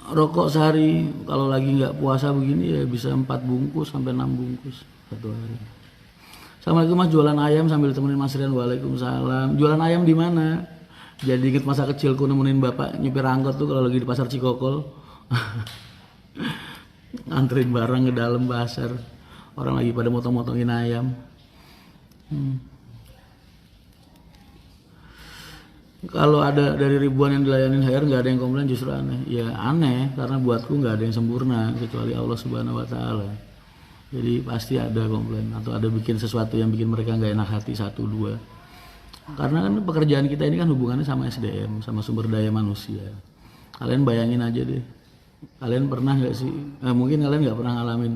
Rokok sehari kalau lagi nggak puasa begini ya bisa 4 bungkus sampai 6 bungkus satu hari. Assalamualaikum Mas, jualan ayam sambil temenin Mas Rian. Waalaikumsalam. Jualan ayam di mana? Jadi inget masa kecilku nemenin bapak nyupir angkot tuh kalau lagi di pasar Cikokol. Nganterin barang ke dalam pasar. Orang lagi pada motong-motongin ayam. Kalau ada dari ribuan yang dilayanin HR nggak ada yang komplain, justru aneh. Ya aneh karena buatku nggak ada yang sempurna kecuali Allah Subhanahu Wa Taala. Jadi pasti ada komplain atau ada bikin sesuatu yang bikin mereka nggak enak hati satu dua. Karena kan pekerjaan kita ini kan hubungannya sama SDM, sama sumber daya manusia. Kalian bayangin aja deh. Kalian pernah nggak sih? Mungkin kalian nggak pernah ngalamin.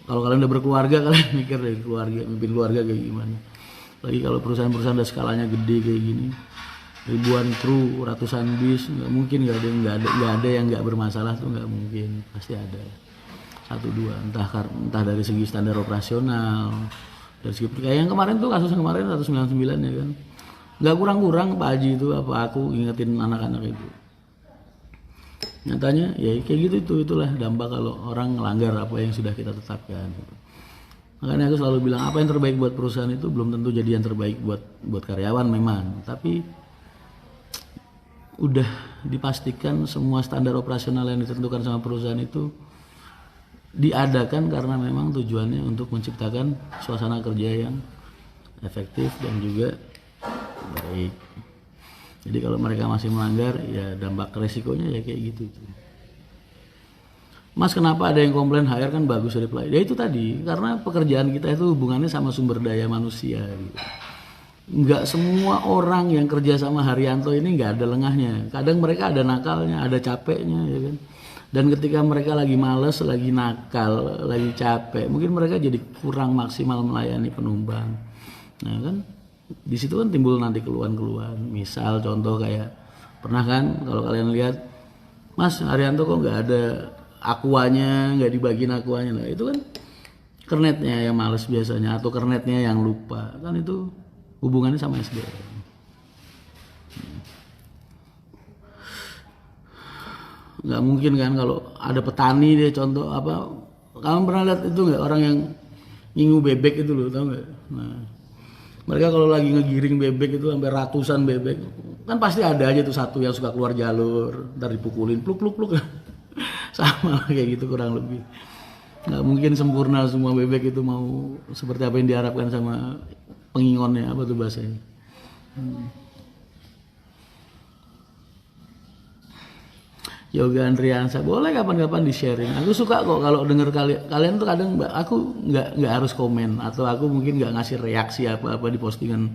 Kalau kalian udah berkeluarga, kalian mikir deh keluarga, mimpin keluarga kayak gimana. Lagi kalau perusahaan-perusahaan udah skalanya gede kayak gini, ribuan kru, ratusan bis, nggak mungkin nggak ada yang nggak bermasalah tuh, nggak mungkin, pasti ada satu dua, entah dari segi standar operasional, dari segi kayak yang kemarin tuh kasus yang kemarin 199 ya kan, nggak kurang-kurang Pak Haji itu apa aku ingetin anak-anak itu. Nyatanya ya kayak gitu, itulah dampak kalau orang melanggar apa yang sudah kita tetapkan. Makanya aku selalu bilang apa yang terbaik buat perusahaan itu belum tentu jadi yang terbaik buat karyawan memang, tapi udah dipastikan semua standar operasional yang ditentukan sama perusahaan itu diadakan karena memang tujuannya untuk menciptakan suasana kerja yang efektif dan juga baik. Jadi kalau mereka masih melanggar ya dampak resikonya ya kayak gitu. Mas, kenapa ada yang komplain HR kan bagus reply? Ya itu tadi, karena pekerjaan kita itu hubungannya sama sumber daya manusia gitu. Nggak semua orang yang kerja sama Haryanto ini nggak ada lengahnya. Kadang mereka ada nakalnya, ada capeknya ya kan. Dan ketika mereka lagi males, lagi nakal, lagi capek, mungkin mereka jadi kurang maksimal melayani penumpang. Nah kan, di situ kan timbul nanti keluhan-keluhan. Misal contoh kayak pernah kan kalau kalian lihat, Mas Haryanto kok nggak ada akuanya, nggak dibagiin akuanya. Nah itu kan kernetnya yang males biasanya atau kernetnya yang lupa. Kan itu hubungannya sama SDM. Nggak mungkin kan kalau ada petani dia contoh apa, kamu pernah lihat itu nggak orang yang ngingu bebek itu loh, tau nggak? Nah mereka kalau lagi ngegiring bebek itu sampai ratusan bebek kan pasti ada aja tuh satu yang suka keluar jalur, ntar dipukulin pluk pluk pluk. Sama kayak gitu kurang lebih. Nggak mungkin sempurna semua bebek itu mau seperti apa yang diharapkan sama pengingonnya, apa tuh bahasanya. Yoga Andriansa, boleh kapan-kapan di sharing. Aku suka kok kalau denger kalian tuh kadang aku nggak harus komen atau aku mungkin nggak ngasih reaksi apa-apa di postingan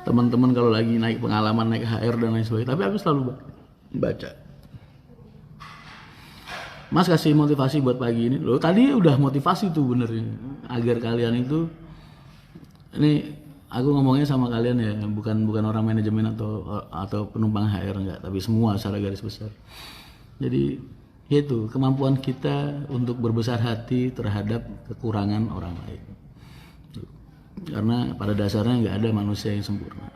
teman-teman kalau lagi naik pengalaman, naik HR dan lain sebagainya. Tapi aku selalu baca. Mas kasih motivasi buat pagi ini. Loh tadi udah motivasi tuh benernya agar kalian itu, ini aku ngomongnya sama kalian ya, bukan orang manajemen atau penumpang HR enggak, tapi semua secara garis besar. Jadi itu kemampuan kita untuk berbesar hati terhadap kekurangan orang lain. Karena pada dasarnya nggak ada manusia yang sempurna.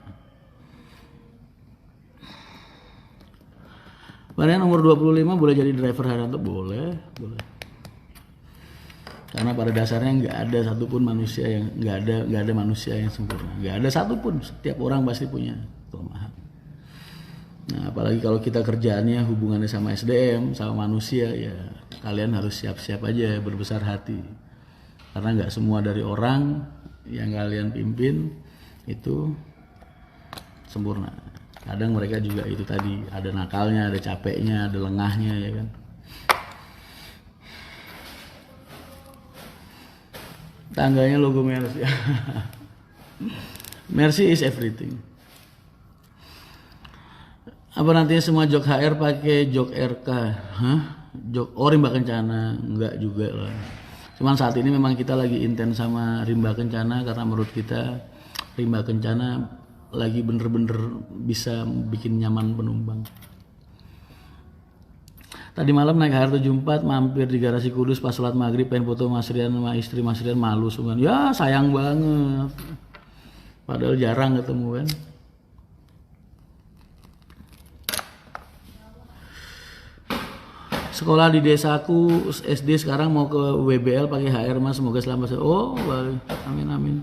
Varian umur 25 boleh jadi driver Haryanto? Boleh. Karena pada dasarnya nggak ada satupun manusia yang nggak ada manusia yang sempurna. Nggak ada satupun. Setiap orang pasti punya kelemahan. Nah, apalagi kalau kita kerjaannya hubungannya sama SDM, sama manusia, ya kalian harus siap-siap aja berbesar hati. Karena nggak semua dari orang yang kalian pimpin itu sempurna. Kadang mereka juga itu tadi, ada nakalnya, ada capeknya, ada lengahnya ya kan. Tangganya logo Mercy. Mercy is everything. Apa nantinya semua jok HR pakai jok RK? Hah? Jok rimba kencana? Enggak juga lah. Cuman saat ini memang kita lagi intens sama rimba kencana karena menurut kita rimba kencana lagi bener-bener bisa bikin nyaman penumpang. Tadi malam naik HR74 mampir di garasi Kudus pas sholat maghrib pengen foto Mas Rian sama istri Mas Rian, malu semua. Ya sayang banget. Padahal jarang ketemu kan. Sekolah di desaku SD sekarang mau ke WBL pakai HR mas, semoga selamat. Oh, amin amin.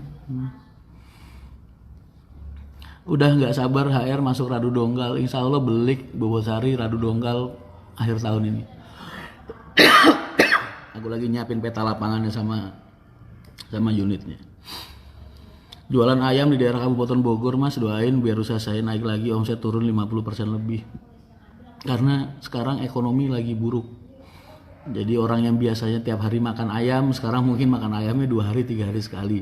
Udah nggak sabar HR masuk Radu Donggal. Insya Allah belik Bobosari Radu Donggal akhir tahun ini. Aku lagi nyiapin peta lapangannya sama unitnya. Jualan ayam di daerah Kabupaten Bogor mas, doain biar usaha saya naik lagi, omset turun 50% lebih. Karena sekarang ekonomi lagi buruk. Jadi orang yang biasanya tiap hari makan ayam, sekarang mungkin makan ayamnya 2 hari 3 hari sekali.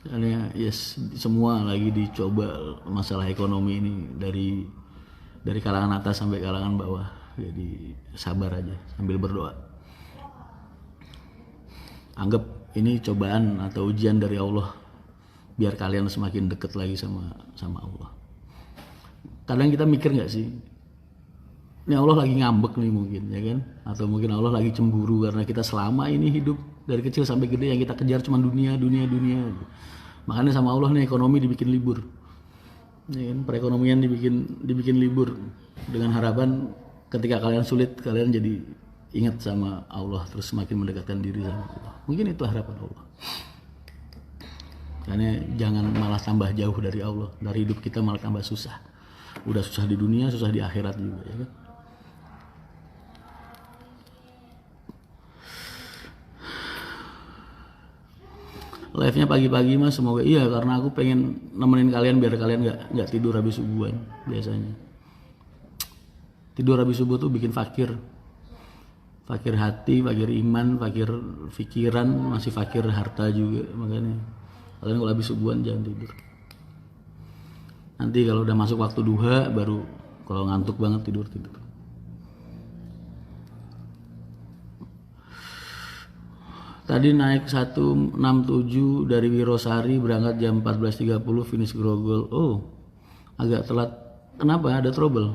Karena yes, semua lagi dicoba masalah ekonomi ini dari kalangan atas sampai kalangan bawah. Jadi sabar aja sambil berdoa. Anggap ini cobaan atau ujian dari Allah biar kalian semakin dekat lagi sama Allah. Kadang kita mikir nggak sih, ini Allah lagi ngambek nih mungkin, ya kan? Atau mungkin Allah lagi cemburu karena kita selama ini hidup dari kecil sampai gede yang kita kejar cuma dunia. Makanya sama Allah nih ekonomi dibikin libur, ya kan? Perekonomian dibikin libur dengan harapan ketika kalian sulit kalian jadi ingat sama Allah terus semakin mendekatkan diri sama Allah. Mungkin itu harapan Allah. Karena jangan malah tambah jauh dari Allah, dari hidup kita malah tambah susah. Udah susah di dunia, susah di akhirat juga, ya kan? Live-nya pagi-pagi mas, semoga iya karena aku pengen nemenin kalian biar kalian nggak tidur habis subuhan biasanya. Tidur habis subuh tuh bikin fakir hati, fakir iman, fakir pikiran, masih fakir harta juga. Makanya kalian kalau habis subuhan jangan tidur. Nanti kalau udah masuk waktu duha baru kalau ngantuk banget tidur. Tadi naik 167 dari Wirosari berangkat jam 14.30 finish Grogol. Oh, agak telat. Kenapa? Ada trouble?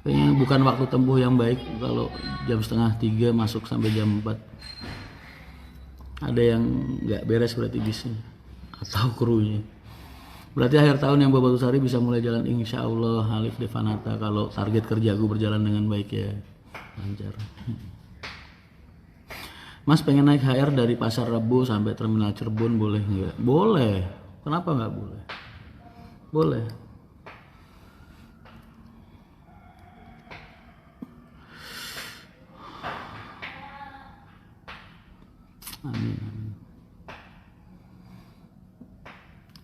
Kayaknya bukan waktu tempuh yang baik kalau jam 2:30 masuk sampai jam 4. Ada yang nggak beres berarti bisnya atau krunya. Berarti akhir tahun yang Babatusari bisa mulai jalan insya Allah. Alif Devanata, kalau target kerjaku berjalan dengan baik ya lancar. Mas pengen naik HR dari Pasar Rebo sampai Terminal Cirebon boleh nggak? Boleh. Kenapa nggak boleh? Boleh. Amin.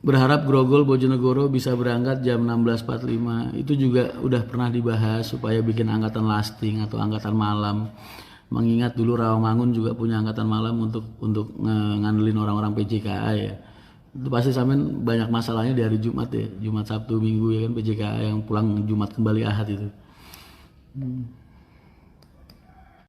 Berharap Grogol Bojonegoro bisa berangkat jam 16.45. Itu juga udah pernah dibahas supaya bikin angkatan lasting atau angkatan malam. Mengingat dulu Rawamangun juga punya angkatan malam untuk ngandelin orang-orang PJKA ya. Itu pasti sampean banyak masalahnya di hari Jumat ya. Jumat, Sabtu, Minggu ya kan PJKA yang pulang Jumat kembali Ahad itu.